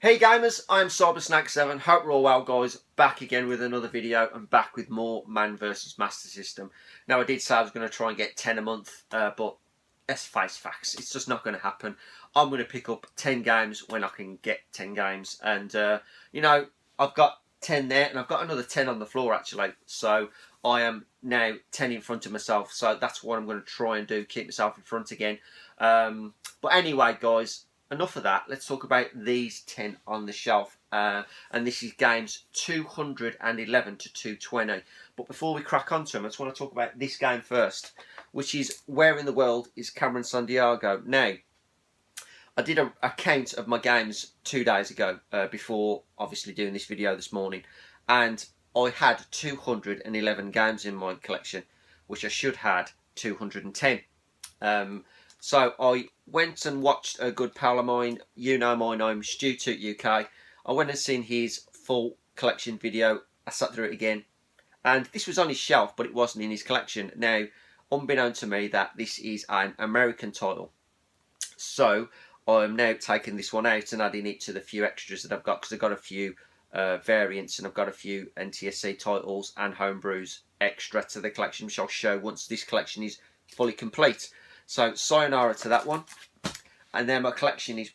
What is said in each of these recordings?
Hey gamers, I'm Cybersnack7. Hope you're all well, guys. Back again with another video and back with more Man vs Master System. Now, I did say I was going to try and get 10 a month, but let's face facts, it's just not going to happen. I'm going to pick up 10 games when I can get 10 games. And, you know, I've got 10 there and I've got another 10 on the floor actually. So I am now 10 in front of myself. So that's what I'm going to try and do, keep myself in front again. But anyway, guys, enough of that. Let's talk about these 10 on the shelf. And this is games 211 to 220. But before we crack on to them, I just want to talk about this game first, which is Where in the World is Cameron Santiago? Now, I did a count of my games 2 days ago, before obviously doing this video this morning. And I had 211 games in my collection, which I should had 210. So I went and watched a good pal of mine, you know my name, StewToot UK. I went and seen his full collection video. I sat through it again. And this was on his shelf, but it wasn't in his collection. Now, unbeknown to me, that this is an American title. So I'm now taking this one out and adding it to the few extras that I've got, because I've got a few variants and I've got a few NTSC titles and homebrews extra to the collection, which I'll show once this collection is fully complete. So sayonara to that one. And then my collection is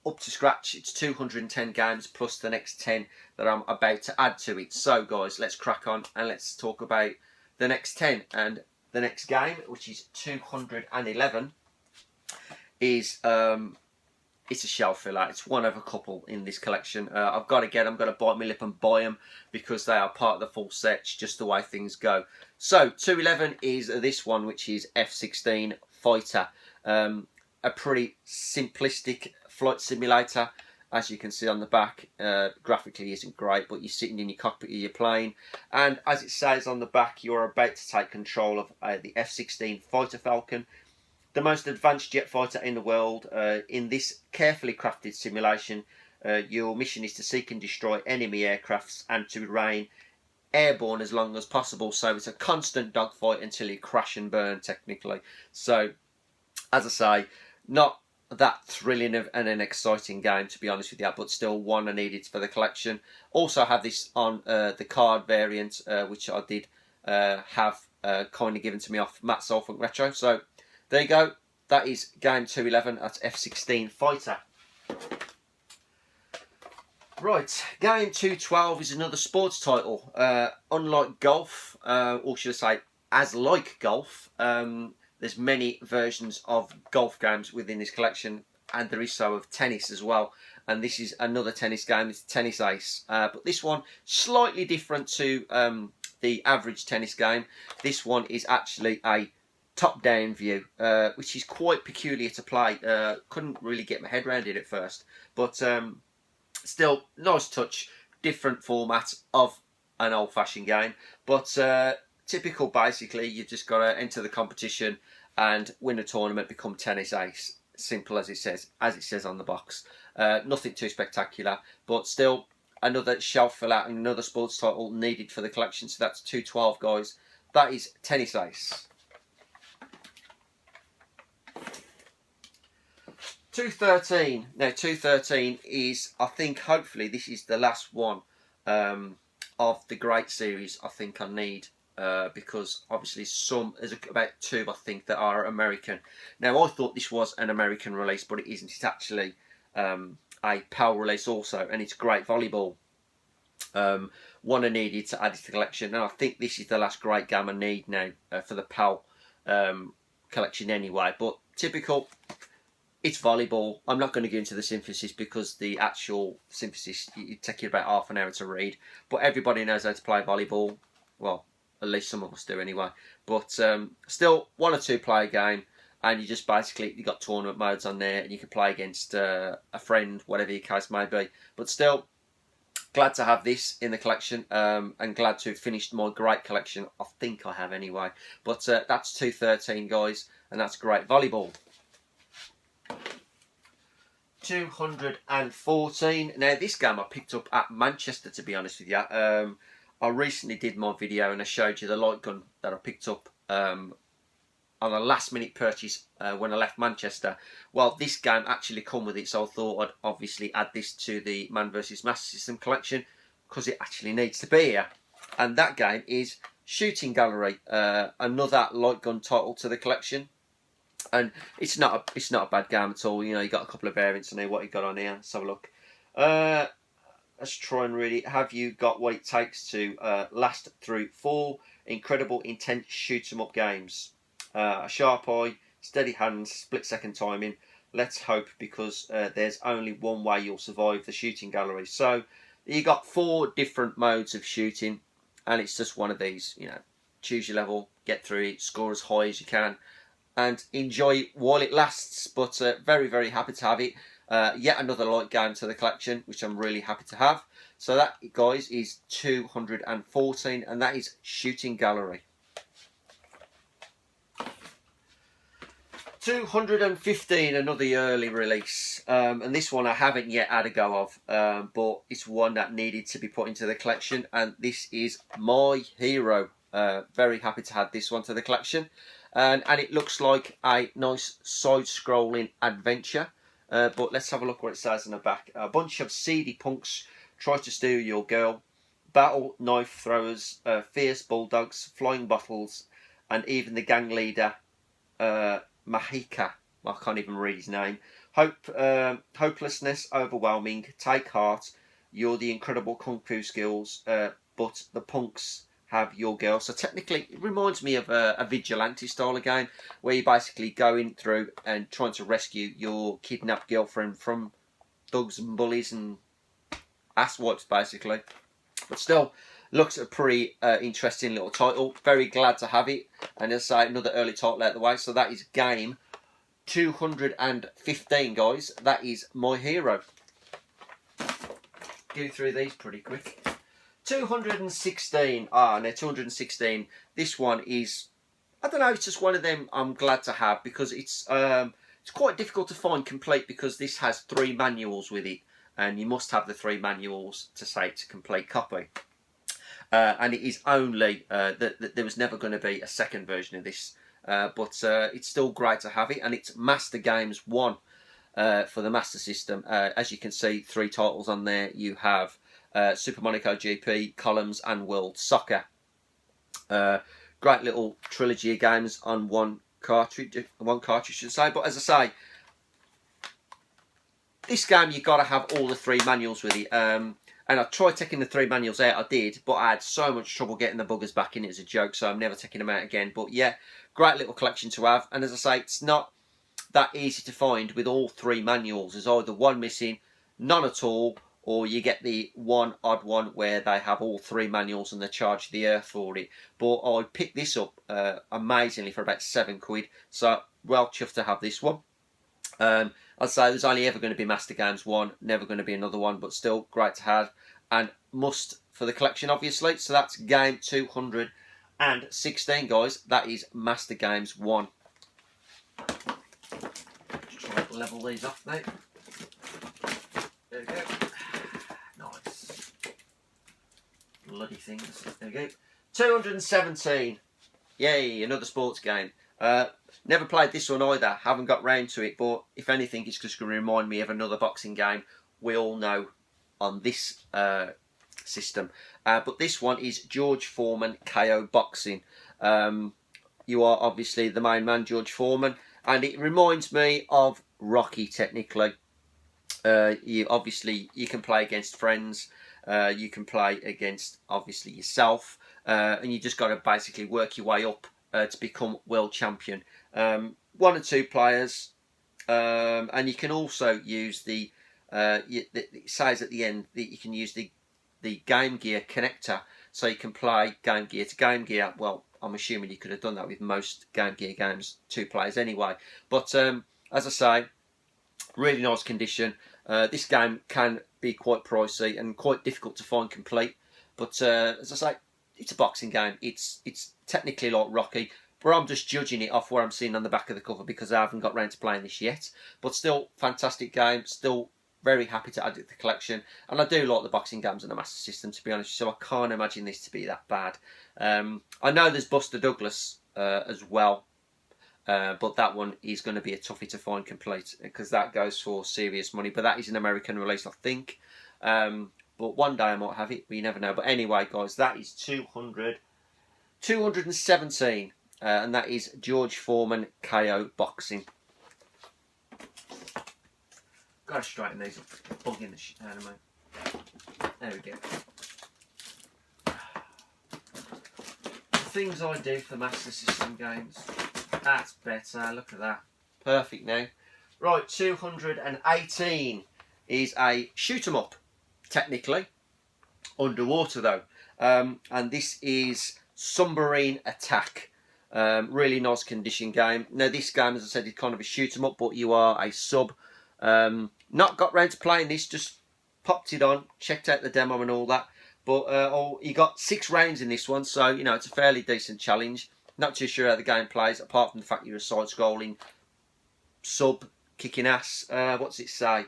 up to scratch. It's 210 games plus the next 10 that I'm about to add to it. So guys, let's crack on and let's talk about the next 10. And the next game, which is 211, is it's a shelf filler. It's one of a couple in this collection. I've got to get them. I've got to bite my lip and buy them because they are part of the full set. It's just the way things go. So 211 is this one, which is F16 Fighter. A pretty simplistic flight simulator, as you can see on the back. Graphically isn't great, but you're sitting in your cockpit of your plane, and as it says on the back, you're about to take control of the F16 Fighter Falcon, the most advanced jet fighter in the world. In this carefully crafted simulation, your mission is to seek and destroy enemy aircrafts and to remain airborne as long as possible. So it's a constant dogfight until you crash and burn, technically. So, as I say, not that thrilling and an exciting game, to be honest with you, but still one I needed for the collection. Also have this on the card variant, which I did have kind of given to me off Matt Solfunk Retro. So there you go. That is game 211. That's F16 Fighter. Right, game 212 is another sports title. Unlike golf, or should I say, as like golf, there's many versions of golf games within this collection, and there is so of tennis as well. And this is another tennis game. It's Tennis Ace, but this one slightly different to the average tennis game. This one is actually a top-down view, which is quite peculiar to play. Couldn't really get my head around it at first, but still, nice touch, different format of an old-fashioned game, but typical. Basically, you've just got to enter the competition and win a tournament, become Tennis Ace. Simple as it says on the box. Nothing too spectacular, but still another shelf filler and another sports title needed for the collection. So that's 212, guys. That is Tennis Ace. 213. Now 213 is, I think, hopefully this is the last one of the great series I think I need, because obviously there's about two I think that are American. Now I thought this was an American release, but it isn't. It's actually a PAL release also, and it's great volleyball. One I needed to add to the collection, and I think this is the last great game I need now for the PAL collection anyway. But typical. It's volleyball. I'm not going to go into the synthesis because the actual synthesis, it takes you about half an hour to read. But everybody knows how to play volleyball. Well, at least some of us do anyway. But still, 1 or 2 player game. And you just basically, you got tournament modes on there. And you can play against a friend, whatever your case may be. But still, glad to have this in the collection. And glad to have finished my great collection. I think I have anyway. But that's 213, guys. And that's great volleyball. 214. Now this game I picked up at Manchester, to be honest with you. I recently did my video and I showed you the light gun that I picked up on a last minute purchase when I left Manchester. Well, this game actually come with it, so I thought I'd obviously add this to the Man vs Master System collection because it actually needs to be here. And that game is Shooting Gallery, another light gun title to the collection. And it's not a bad game at all. You know, you got a couple of variants on here. What you got on here? Let's have a look. Let's try and read it. Have you got what it takes to last through 4 incredible, intense shoot 'em up games? A sharp eye, steady hands, split second timing. Let's hope, because there's only one way you'll survive the Shooting Gallery. So you got 4 different modes of shooting, and it's just one of these. You know, choose your level, get through it, score as high as you can, and enjoy it while it lasts. But very, very happy to have it. Yet another light game to the collection, which I'm really happy to have. So that, guys, is 214, and that is Shooting Gallery. 215, another early release, and this one I haven't yet had a go of, but it's one that needed to be put into the collection, and this is My Hero. Very happy to add this one to the collection, and it looks like a nice side-scrolling adventure. But let's have a look what it says in the back. A bunch of seedy punks try to steal your girl. Battle knife throwers, fierce bulldogs, flying bottles, and even the gang leader, Mahika. I can't even read his name. Hopelessness, overwhelming. Take heart. You're the incredible kung fu skills, but the punks have your girl. So technically, it reminds me of a vigilante style of game, where you're basically going through and trying to rescue your kidnapped girlfriend from thugs and bullies and asswipes, basically. But still, looks a pretty interesting little title. Very glad to have it. And as I say, another early title out of the way. So that is game 215, guys. That is My Hero. Get through these pretty quick. 216. Now 216. This one is, I don't know, it's just one of them I'm glad to have, because it's quite difficult to find complete, because this has 3 manuals with it, and you must have the 3 manuals to say it's a complete copy. And it is only that there was never going to be a second version of this, but it's still great to have it, and it's Master Games 1 for the Master System. As you can see, 3 titles on there. You have Super Monaco GP, Columns, and World Soccer. Great little trilogy of games on one cartridge, should say. But as I say, this game, you've got to have all the 3 manuals with it. And I tried taking the 3 manuals out, I did, but I had so much trouble getting the buggers back in it as a joke, so I'm never taking them out again. But yeah, great little collection to have. And as I say, it's not that easy to find with all 3 manuals. There's either one missing, none at all, or you get the one odd one where they have all 3 manuals and they charge the earth for it. But I picked this up amazingly for about £7, so well chuffed to have this one. I'd say there's only ever going to be Master Games 1, never going to be another one, but still great to have, and must for the collection, obviously. So that's game 216, guys. That is Master Games 1. Just try to level these off now. There we go. Nice. Bloody things. There we go. 217. Yay, another sports game. Never played this one either, haven't got round to it, but if anything, it's just going to remind me of another boxing game we all know on this system. But this one is George Foreman KO Boxing. You are obviously the main man, George Foreman, and it reminds me of Rocky, technically. You can play against friends, you can play against, obviously, yourself, and you just got to basically work your way up to become world champion. 1 or 2 players, and you can also use it says at the end that you can use the Game Gear connector, so you can play Game Gear to Game Gear. Well, I'm assuming you could have done that with most Game Gear games, 2 players anyway. But as I say, really nice condition. This game can be quite pricey and quite difficult to find complete, but as I say, it's a boxing game. It's technically like Rocky, but I'm just judging it off what I'm seeing on the back of the cover, because I haven't got round to playing this yet. But still, fantastic game. Still very happy to add it to the collection. And I do like the boxing games on the Master System, to be honest, so I can't imagine this to be that bad. I know there's Buster Douglas as well, But that one is going to be a toughie to find complete because that goes for serious money. But that is an American release, I think. But one day I might have it, but you never know. But anyway, guys, that is 217. And that is George Foreman KO Boxing. Gotta straighten these up. Bugging the shit out of me. There we go. Things I do for Master System games. That's better. Look at that. Perfect now. Right, 218 is a shoot 'em up, technically. Underwater though. And this is Submarine Attack. Really nice condition game. Now this game, as I said, is kind of a shoot 'em up, but you are a sub. Not got round to playing this, just popped it on, checked out the demo and all that. But you got 6 rounds in this one, so you know it's a fairly decent challenge. Not too sure how the game plays, apart from the fact you're a side-scrolling sub kicking ass. What's it say?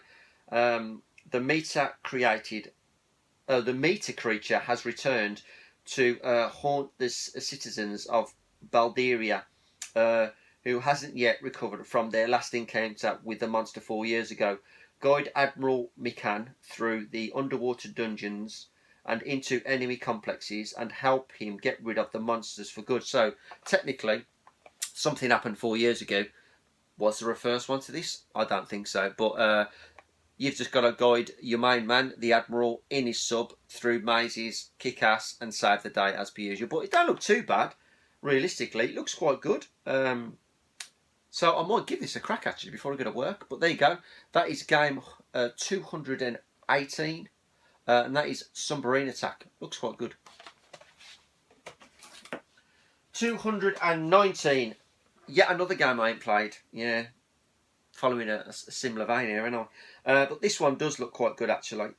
The meter creature has returned to haunt the citizens of Balderia, who hasn't yet recovered from their last encounter with the monster 4 years ago. Guide Admiral Mikan through the underwater dungeons and into enemy complexes and help him get rid of the monsters for good. So, technically, something happened 4 years ago. Was there a first one to this? I don't think so. But you've just got to guide your main man, the Admiral, in his sub through mazes, kick ass and save the day as per usual. But it don't look too bad. Realistically, it looks quite good. So I might give this a crack actually before I go to work. But there you go. That is game 218. And that is Submarine Attack. Looks quite good. 219. Yet another game I ain't played. Yeah. Following a similar vein here, ain't I? But this one does look quite good actually.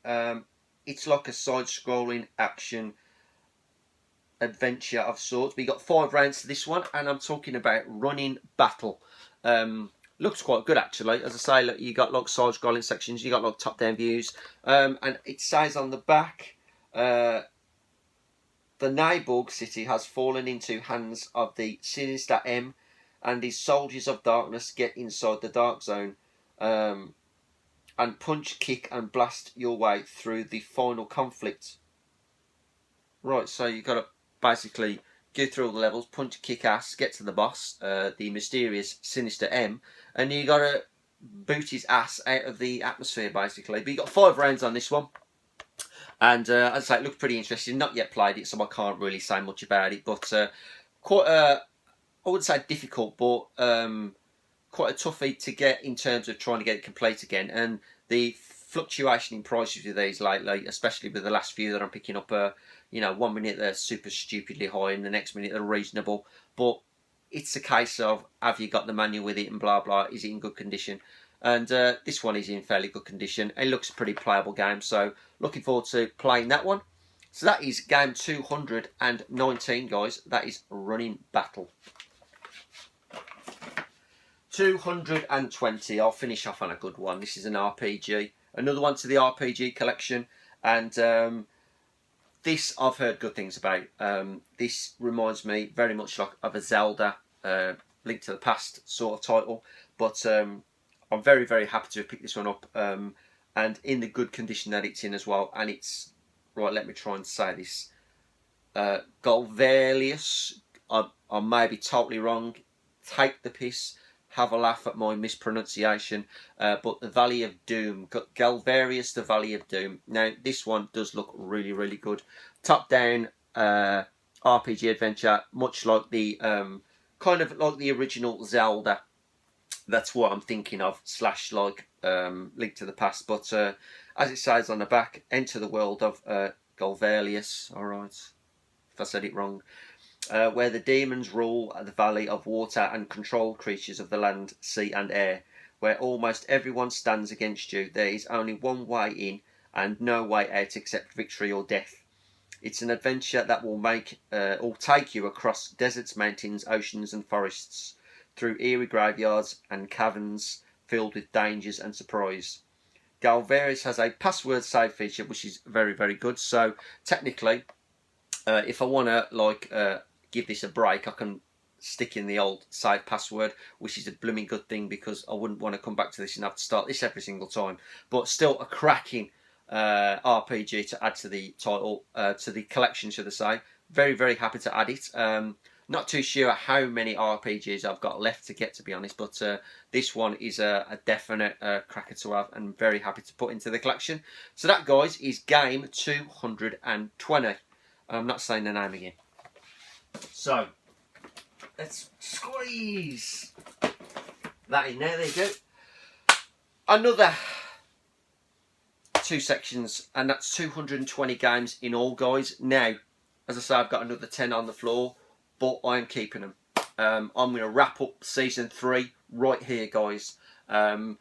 It's like a side-scrolling action adventure of sorts. But you got 5 rounds to this one, and I'm talking about Running Battle. Looks quite good actually. As I say, look, you got like side-scrolling sections, you got like top-down views, and it says on the back, the Neighborg city has fallen into hands of the sinister M, and his soldiers of darkness get inside the dark zone, and punch, kick, and blast your way through the final conflict. Right, so you've got to basically go through all the levels, punch, kick ass, get to the boss, the mysterious sinister M, and you got to boot his ass out of the atmosphere basically. But you got 5 rounds on this one, and as I say, it looked pretty interesting. Not yet played it, so I can't really say much about it. But quite I wouldn't say difficult, but quite a toughie to get in terms of trying to get it complete again. And the fluctuation in prices with these lately, especially with the last few that I'm picking up, you know, 1 minute they're super stupidly high and the next minute they're reasonable. But it's a case of, have you got the manual with it and blah blah, is it in good condition? And this one is in fairly good condition. It looks a pretty playable game, so looking forward to playing that one. So that is game 219, guys. That is Running Battle. 220. I'll finish off on a good one. This is an RPG. Another one to the RPG collection. And this I've heard good things about. This reminds me very much like of a Zelda Link to the Past sort of title. But I'm very, very happy to have picked this one up. And in the good condition that it's in as well. And it's, right, let me try and say this. Galvarius. I may be totally wrong. Take the piss. Have a laugh at my mispronunciation, but the Valley of Doom, Galvarius, the Valley of Doom. Now, this one does look really, really good. Top-down RPG adventure, much like the kind of like the original Zelda. That's what I'm thinking of. / like Link to the Past. But as it says on the back, enter the world of Galvarius. All right, if I said it wrong. Where the demons rule the valley of water and control creatures of the land, sea and air. Where almost everyone stands against you, there is only one way in and no way out except victory or death. It's an adventure that will take you across deserts, mountains, oceans and forests, through eerie graveyards and caverns filled with dangers and surprise. Galvarius has a password save feature which is very, very good. So technically, if I want to like give this a break, I can stick in the old save password, which is a blooming good thing because I wouldn't want to come back to this and have to start this every single time. But still a cracking RPG to add to the title, to the collection, should I say. Very, very happy to add it. Not too sure how many RPGs I've got left to get, to be honest, but this one is a definite cracker to have, and very happy to put into the collection. So that, guys, is game 220. I'm not saying the name again. So let's squeeze that in there. There you go. Another 2 sections, and that's 220 games in all, guys. Now, as I say, I've got another 10 on the floor, but I'm keeping them. I'm going to wrap up season 3 right here, guys. As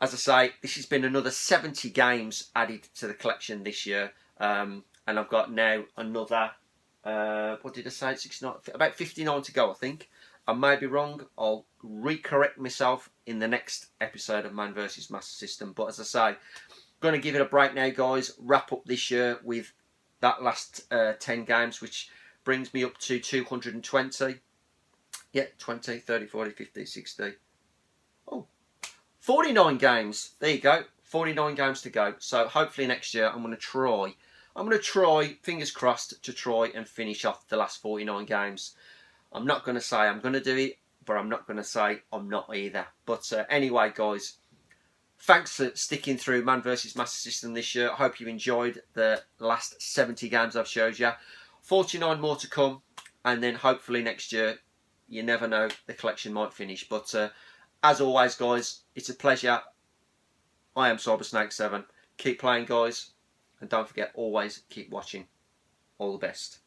I say, this has been another 70 games added to the collection this year, and I've got now another, what did I say, 69, about 59 to go, I think. I may be wrong. I'll recorrect myself in the next episode of Man vs Master System. But as I say, going to give it a break now, guys. Wrap up this year with that last 10 games, which brings me up to 220. Yeah, 20, 30, 40, 50, 60. Oh, 49 games. There you go. 49 games to go. So hopefully next year I'm going to try, fingers crossed, to try and finish off the last 49 games. I'm not going to say I'm going to do it, but I'm not going to say I'm not either. But anyway, guys, thanks for sticking through Man vs Master System this year. I hope you enjoyed the last 70 games I've showed you. 49 more to come, and then hopefully next year, you never know, the collection might finish. But as always, guys, it's a pleasure. I am Cybersnake7. Keep playing, guys, and don't forget, always keep watching. All the best.